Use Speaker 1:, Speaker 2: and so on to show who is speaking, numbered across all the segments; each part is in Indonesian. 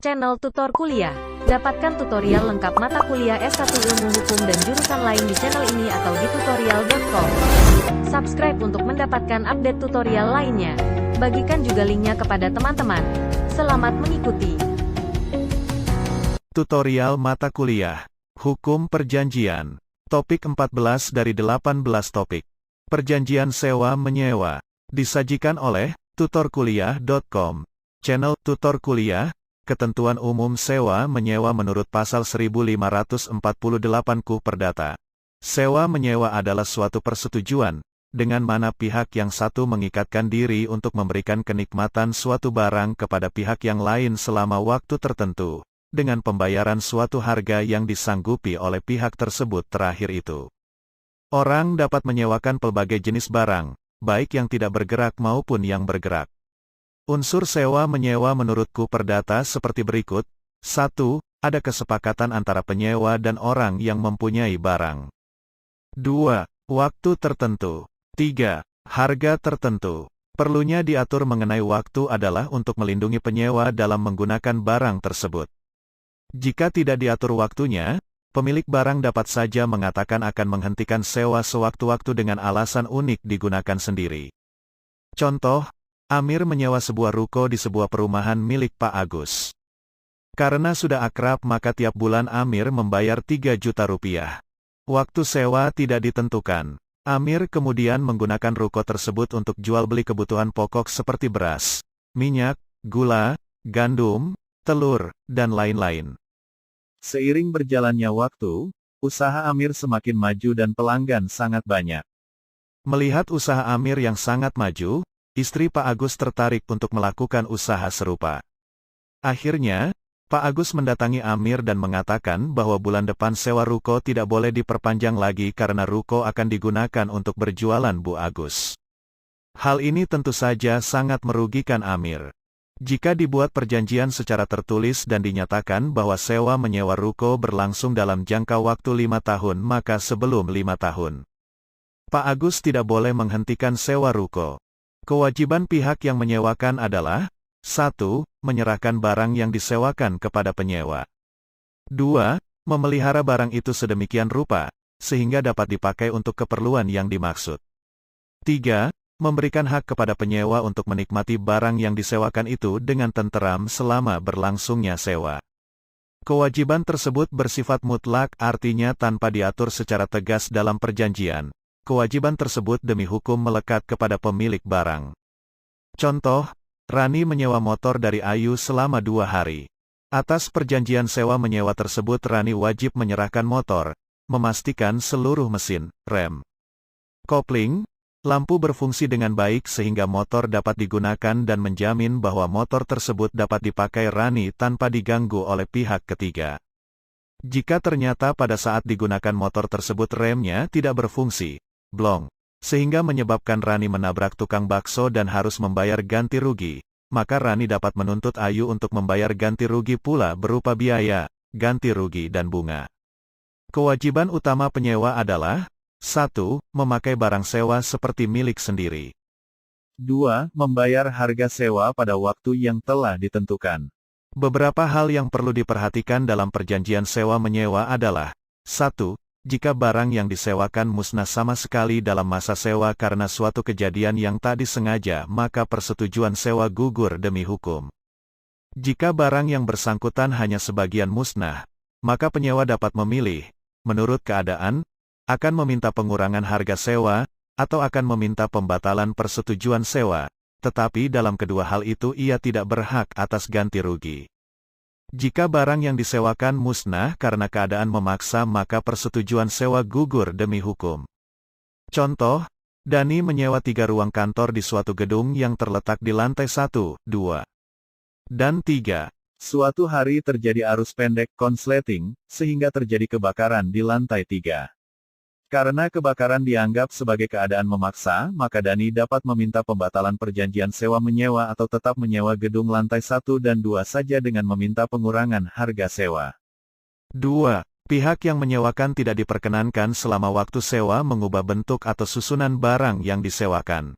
Speaker 1: channel Tutor Kuliah. Dapatkan tutorial lengkap mata kuliah S1 Ilmu Hukum dan jurusan lain di channel ini atau di tutorial.com. Subscribe untuk mendapatkan update tutorial lainnya. Bagikan juga linknya kepada teman-teman. Selamat mengikuti.
Speaker 2: Tutorial mata kuliah Hukum Perjanjian. Topik 14 dari 18 topik. Perjanjian sewa-menyewa. Disajikan oleh tutorkuliah.com. Channel Tutor Kuliah. Ketentuan umum sewa-menyewa menurut pasal 1548 KUH Perdata. Sewa-menyewa adalah suatu persetujuan, dengan mana pihak yang satu mengikatkan diri untuk memberikan kenikmatan suatu barang kepada pihak yang lain selama waktu tertentu, dengan pembayaran suatu harga yang disanggupi oleh pihak tersebut terakhir itu. Orang dapat menyewakan pelbagai jenis barang, baik yang tidak bergerak maupun yang bergerak. Unsur sewa-menyewa menurut KUH Perdata seperti berikut. 1. Ada kesepakatan antara penyewa dan orang yang mempunyai barang. 2. Waktu tertentu. 3. Harga tertentu. Perlunya diatur mengenai waktu adalah untuk melindungi penyewa dalam menggunakan barang tersebut. Jika tidak diatur waktunya, pemilik barang dapat saja mengatakan akan menghentikan sewa sewaktu-waktu dengan alasan unik digunakan sendiri. Contoh, Amir menyewa sebuah ruko di sebuah perumahan milik Pak Agus. Karena sudah akrab maka tiap bulan Amir membayar 3 juta rupiah. Waktu sewa tidak ditentukan. Amir kemudian menggunakan ruko tersebut untuk jual beli kebutuhan pokok seperti beras, minyak, gula, gandum, telur, dan lain-lain. Seiring berjalannya waktu, usaha Amir semakin maju dan pelanggan sangat banyak. Melihat usaha Amir yang sangat maju, istri Pak Agus tertarik untuk melakukan usaha serupa. Akhirnya, Pak Agus mendatangi Amir dan mengatakan bahwa bulan depan sewa ruko tidak boleh diperpanjang lagi karena ruko akan digunakan untuk berjualan Bu Agus. Hal ini tentu saja sangat merugikan Amir. Jika dibuat perjanjian secara tertulis dan dinyatakan bahwa sewa-menyewa ruko berlangsung dalam jangka waktu 5 tahun maka sebelum 5 tahun, Pak Agus tidak boleh menghentikan sewa ruko. Kewajiban pihak yang menyewakan adalah 1. Menyerahkan barang yang disewakan kepada penyewa. 2. Memelihara barang itu sedemikian rupa, sehingga dapat dipakai untuk keperluan yang dimaksud. 3. Memberikan hak kepada penyewa untuk menikmati barang yang disewakan itu dengan tenteram selama berlangsungnya sewa. Kewajiban tersebut bersifat mutlak artinya tanpa diatur secara tegas dalam perjanjian. Kewajiban tersebut demi hukum melekat kepada pemilik barang. Contoh, Rani menyewa motor dari Ayu selama 2 hari. Atas perjanjian sewa-menyewa tersebut Rani wajib menyerahkan motor, memastikan seluruh mesin, rem, kopling, lampu berfungsi dengan baik sehingga motor dapat digunakan dan menjamin bahwa motor tersebut dapat dipakai Rani tanpa diganggu oleh pihak ketiga. Jika ternyata pada saat digunakan motor tersebut remnya tidak berfungsi, blong, sehingga menyebabkan Rani menabrak tukang bakso dan harus membayar ganti rugi, maka Rani dapat menuntut Ayu untuk membayar ganti rugi pula berupa biaya, ganti rugi dan bunga. Kewajiban utama penyewa adalah 1. Memakai barang sewa seperti milik sendiri. 2. Membayar harga sewa pada waktu yang telah ditentukan. Beberapa hal yang perlu diperhatikan dalam perjanjian sewa-menyewa adalah 1. Jika barang yang disewakan musnah sama sekali dalam masa sewa karena suatu kejadian yang tak disengaja maka persetujuan sewa gugur demi hukum. Jika barang yang bersangkutan hanya sebagian musnah, maka penyewa dapat memilih, menurut keadaan, akan meminta pengurangan harga sewa, atau akan meminta pembatalan persetujuan sewa, tetapi dalam kedua hal itu ia tidak berhak atas ganti rugi. Jika barang yang disewakan musnah karena keadaan memaksa maka persetujuan sewa gugur demi hukum. Contoh, Dani menyewa 3 ruang kantor di suatu gedung yang terletak di lantai 1, 2, dan 3. Suatu hari terjadi arus pendek konsleting, sehingga terjadi kebakaran di lantai 3. Karena kebakaran dianggap sebagai keadaan memaksa, maka Dani dapat meminta pembatalan perjanjian sewa-menyewa atau tetap menyewa gedung lantai 1 dan 2 saja dengan meminta pengurangan harga sewa. 2. Pihak yang menyewakan tidak diperkenankan selama waktu sewa mengubah bentuk atau susunan barang yang disewakan.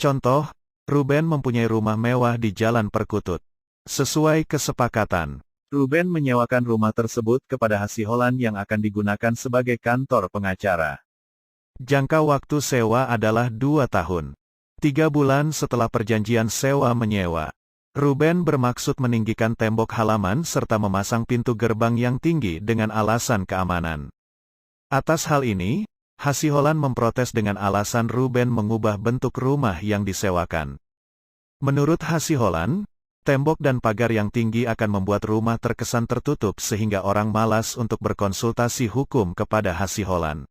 Speaker 2: Contoh, Ruben mempunyai rumah mewah di Jalan Perkutut. Sesuai kesepakatan, Ruben menyewakan rumah tersebut kepada Hasiholan yang akan digunakan sebagai kantor pengacara. Jangka waktu sewa adalah 2 tahun. 3 bulan setelah perjanjian sewa-menyewa, Ruben bermaksud meninggikan tembok halaman serta memasang pintu gerbang yang tinggi dengan alasan keamanan. Atas hal ini, Hasiholan memprotes dengan alasan Ruben mengubah bentuk rumah yang disewakan. Menurut Hasiholan, tembok dan pagar yang tinggi akan membuat rumah terkesan tertutup sehingga orang malas untuk berkonsultasi hukum kepada Hasiholan.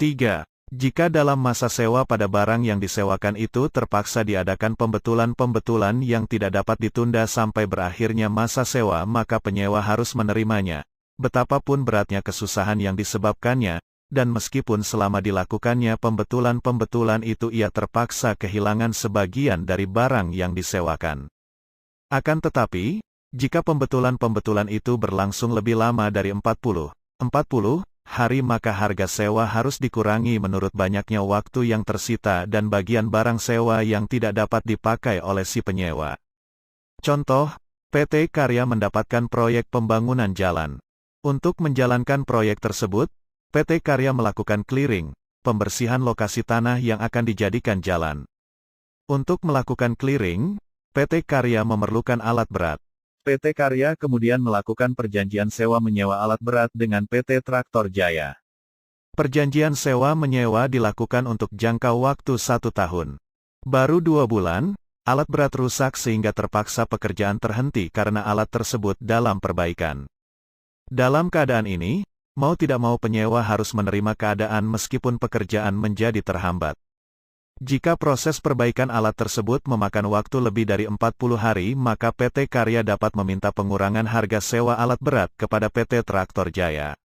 Speaker 2: 3. Jika dalam masa sewa pada barang yang disewakan itu terpaksa diadakan pembetulan-pembetulan yang tidak dapat ditunda sampai berakhirnya masa sewa, maka penyewa harus menerimanya, betapapun beratnya kesusahan yang disebabkannya, dan meskipun selama dilakukannya pembetulan-pembetulan itu ia terpaksa kehilangan sebagian dari barang yang disewakan. Akan tetapi, jika pembetulan-pembetulan itu berlangsung lebih lama dari 40 hari maka harga sewa harus dikurangi menurut banyaknya waktu yang tersita dan bagian barang sewa yang tidak dapat dipakai oleh si penyewa. Contoh, PT Karya mendapatkan proyek pembangunan jalan. Untuk menjalankan proyek tersebut, PT Karya melakukan clearing, pembersihan lokasi tanah yang akan dijadikan jalan. Untuk melakukan clearing, PT Karya memerlukan alat berat. PT Karya kemudian melakukan perjanjian sewa-menyewa alat berat dengan PT Traktor Jaya. Perjanjian sewa-menyewa dilakukan untuk jangka waktu 1 tahun. Baru 2 bulan, alat berat rusak sehingga terpaksa pekerjaan terhenti karena alat tersebut dalam perbaikan. Dalam keadaan ini, mau tidak mau penyewa harus menerima keadaan meskipun pekerjaan menjadi terhambat. Jika proses perbaikan alat tersebut memakan waktu lebih dari 40 hari, maka PT Karya dapat meminta pengurangan harga sewa alat berat kepada PT Traktor Jaya.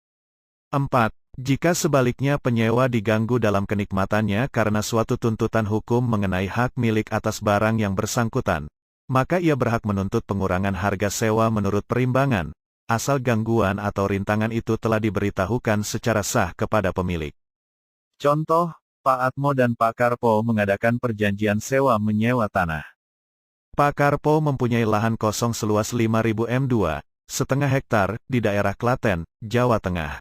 Speaker 2: 4. Jika sebaliknya penyewa diganggu dalam kenikmatannya karena suatu tuntutan hukum mengenai hak milik atas barang yang bersangkutan, maka ia berhak menuntut pengurangan harga sewa menurut perimbangan, asal gangguan atau rintangan itu telah diberitahukan secara sah kepada pemilik. Contoh, Pak Atmo dan Pak Karpo mengadakan perjanjian sewa-menyewa tanah. Pak Karpo mempunyai lahan kosong seluas 5.000 m2, setengah hektar, di daerah Klaten, Jawa Tengah.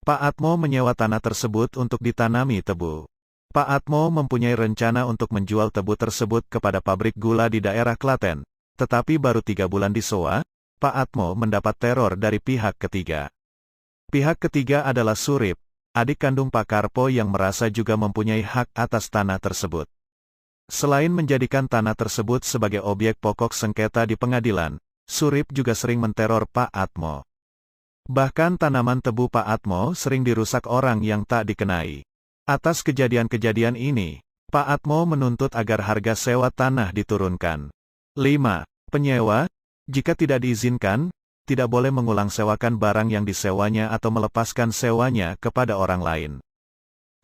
Speaker 2: Pak Atmo menyewa tanah tersebut untuk ditanami tebu. Pak Atmo mempunyai rencana untuk menjual tebu tersebut kepada pabrik gula di daerah Klaten, tetapi baru 3 bulan disewa, Pak Atmo mendapat teror dari pihak ketiga. Pihak ketiga adalah Surip, adik kandung Pak Karpo yang merasa juga mempunyai hak atas tanah tersebut. Selain menjadikan tanah tersebut sebagai objek pokok sengketa di pengadilan, Surip juga sering menteror Pak Atmo. Bahkan tanaman tebu Pak Atmo sering dirusak orang yang tak dikenai. Atas kejadian-kejadian ini, Pak Atmo menuntut agar harga sewa tanah diturunkan. 5. Penyewa, jika tidak diizinkan, tidak boleh mengulang sewakan barang yang disewanya atau melepaskan sewanya kepada orang lain.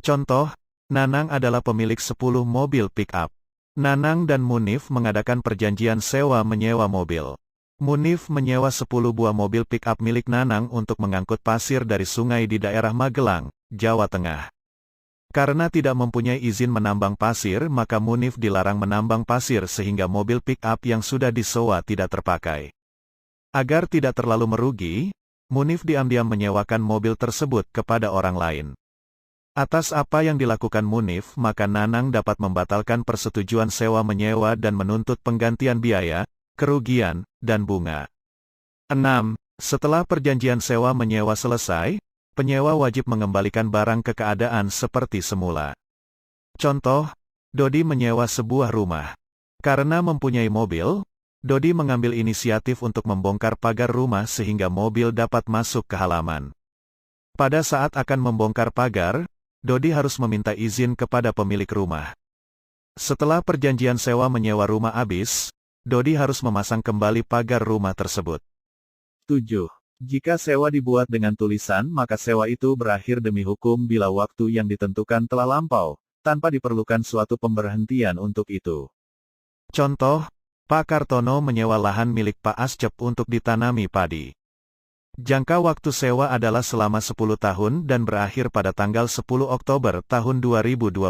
Speaker 2: Contoh, Nanang adalah pemilik 10 mobil pick-up. Nanang dan Munif mengadakan perjanjian sewa-menyewa mobil. Munif menyewa 10 buah mobil pick-up milik Nanang untuk mengangkut pasir dari sungai di daerah Magelang, Jawa Tengah. Karena tidak mempunyai izin menambang pasir, maka Munif dilarang menambang pasir sehingga mobil pick-up yang sudah disewa tidak terpakai. Agar tidak terlalu merugi, Munif diam-diam menyewakan mobil tersebut kepada orang lain. Atas apa yang dilakukan Munif, maka Nanang dapat membatalkan persetujuan sewa-menyewa dan menuntut penggantian biaya, kerugian, dan bunga. 6. Setelah perjanjian sewa-menyewa selesai, penyewa wajib mengembalikan barang ke keadaan seperti semula. Contoh, Dodi menyewa sebuah rumah. Karena mempunyai mobil, Dodi mengambil inisiatif untuk membongkar pagar rumah sehingga mobil dapat masuk ke halaman. Pada saat akan membongkar pagar, Dodi harus meminta izin kepada pemilik rumah. Setelah perjanjian sewa-menyewa rumah habis, Dodi harus memasang kembali pagar rumah tersebut. 7. Jika sewa dibuat dengan tulisan, maka sewa itu berakhir demi hukum bila waktu yang ditentukan telah lampau, tanpa diperlukan suatu pemberhentian untuk itu. Contoh, Pak Kartono menyewa lahan milik Pak Ascep untuk ditanami padi. Jangka waktu sewa adalah selama 10 tahun dan berakhir pada tanggal 10 Oktober tahun 2012.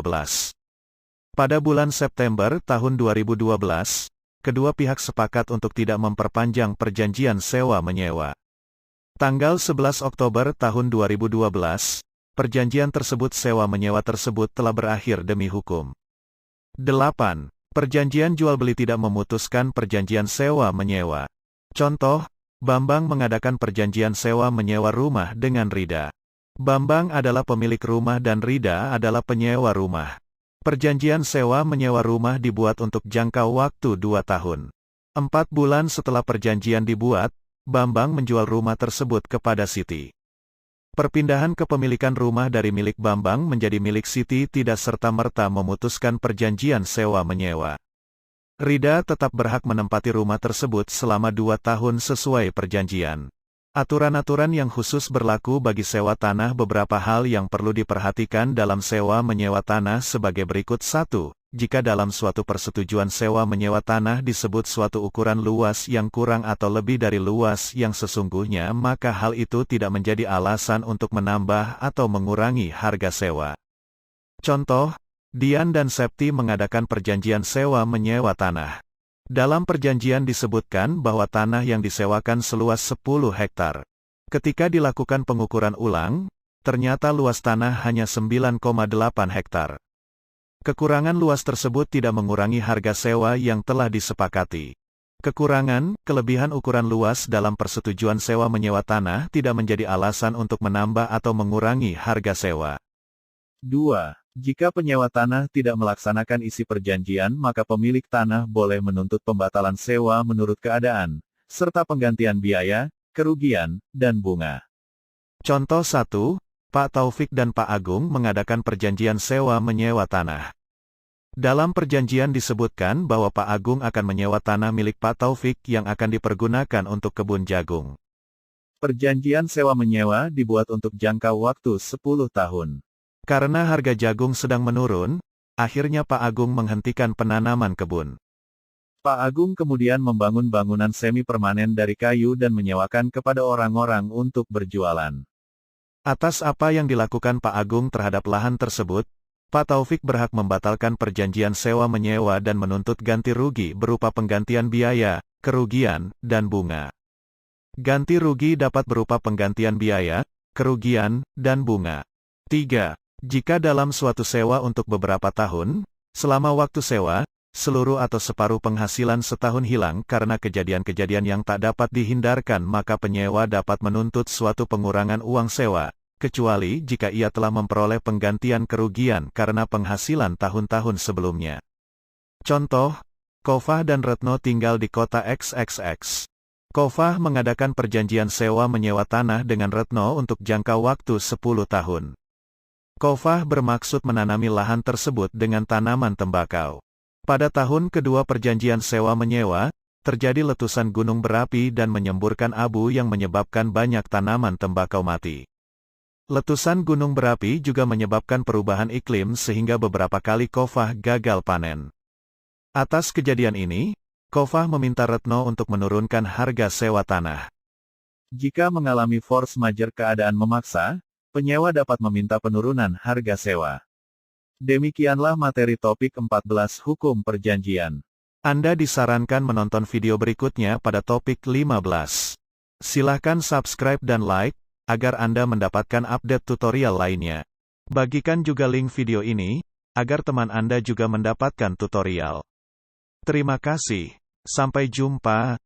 Speaker 2: Pada bulan September tahun 2012, kedua pihak sepakat untuk tidak memperpanjang perjanjian sewa-menyewa. Tanggal 11 Oktober tahun 2012, perjanjian tersebut sewa-menyewa tersebut telah berakhir demi hukum. 8. Perjanjian jual-beli tidak memutuskan perjanjian sewa-menyewa. Contoh, Bambang mengadakan perjanjian sewa-menyewa rumah dengan Rida. Bambang adalah pemilik rumah dan Rida adalah penyewa rumah. Perjanjian sewa-menyewa rumah dibuat untuk jangka waktu 2 tahun. 4 bulan setelah perjanjian dibuat, Bambang menjual rumah tersebut kepada Siti. Perpindahan kepemilikan rumah dari milik Bambang menjadi milik Siti tidak serta-merta memutuskan perjanjian sewa-menyewa. Rida tetap berhak menempati rumah tersebut selama 2 tahun sesuai perjanjian. Aturan-aturan yang khusus berlaku bagi sewa tanah. Beberapa hal yang perlu diperhatikan dalam sewa-menyewa tanah sebagai berikut. 1. Jika dalam suatu persetujuan sewa-menyewa tanah disebut suatu ukuran luas yang kurang atau lebih dari luas yang sesungguhnya, maka hal itu tidak menjadi alasan untuk menambah atau mengurangi harga sewa. Contoh, Dian dan Septi mengadakan perjanjian sewa-menyewa tanah. Dalam perjanjian disebutkan bahwa tanah yang disewakan seluas 10 hektar. Ketika dilakukan pengukuran ulang, ternyata luas tanah hanya 9,8 hektar. Kekurangan luas tersebut tidak mengurangi harga sewa yang telah disepakati. Kekurangan, kelebihan ukuran luas dalam persetujuan sewa-menyewa tanah tidak menjadi alasan untuk menambah atau mengurangi harga sewa. 2. Jika penyewa tanah tidak melaksanakan isi perjanjian, maka pemilik tanah boleh menuntut pembatalan sewa menurut keadaan, serta penggantian biaya, kerugian, dan bunga. Contoh 1, Pak Taufik dan Pak Agung mengadakan perjanjian sewa-menyewa tanah. Dalam perjanjian disebutkan bahwa Pak Agung akan menyewa tanah milik Pak Taufik yang akan dipergunakan untuk kebun jagung. Perjanjian sewa-menyewa dibuat untuk jangka waktu 10 tahun. Karena harga jagung sedang menurun, akhirnya Pak Agung menghentikan penanaman kebun. Pak Agung kemudian membangun bangunan semi-permanen dari kayu dan menyewakan kepada orang-orang untuk berjualan. Atas apa yang dilakukan Pak Agung terhadap lahan tersebut, Pak Taufik berhak membatalkan perjanjian sewa-menyewa dan menuntut ganti rugi berupa penggantian biaya, kerugian, dan bunga. Ganti rugi dapat berupa penggantian biaya, kerugian, dan bunga. 3. Jika dalam suatu sewa untuk beberapa tahun, selama waktu sewa, seluruh atau separuh penghasilan setahun hilang karena kejadian-kejadian yang tak dapat dihindarkan, maka penyewa dapat menuntut suatu pengurangan uang sewa, kecuali jika ia telah memperoleh penggantian kerugian karena penghasilan tahun-tahun sebelumnya. Contoh, Kofah dan Retno tinggal di kota XXX. Kofah mengadakan perjanjian sewa-menyewa tanah dengan Retno untuk jangka waktu 10 tahun. Kofah bermaksud menanami lahan tersebut dengan tanaman tembakau. Pada tahun kedua perjanjian sewa-menyewa, terjadi letusan gunung berapi dan menyemburkan abu yang menyebabkan banyak tanaman tembakau mati. Letusan gunung berapi juga menyebabkan perubahan iklim sehingga beberapa kali Kofah gagal panen. Atas kejadian ini, Kofah meminta Retno untuk menurunkan harga sewa tanah. Jika mengalami force majeure keadaan memaksa, penyewa dapat meminta penurunan harga sewa. Demikianlah materi topik 14 Hukum Perjanjian. Anda disarankan menonton video berikutnya pada topik 15. Silahkan subscribe dan like, agar Anda mendapatkan update tutorial lainnya. Bagikan juga link video ini, agar teman Anda juga mendapatkan tutorial. Terima kasih. Sampai jumpa.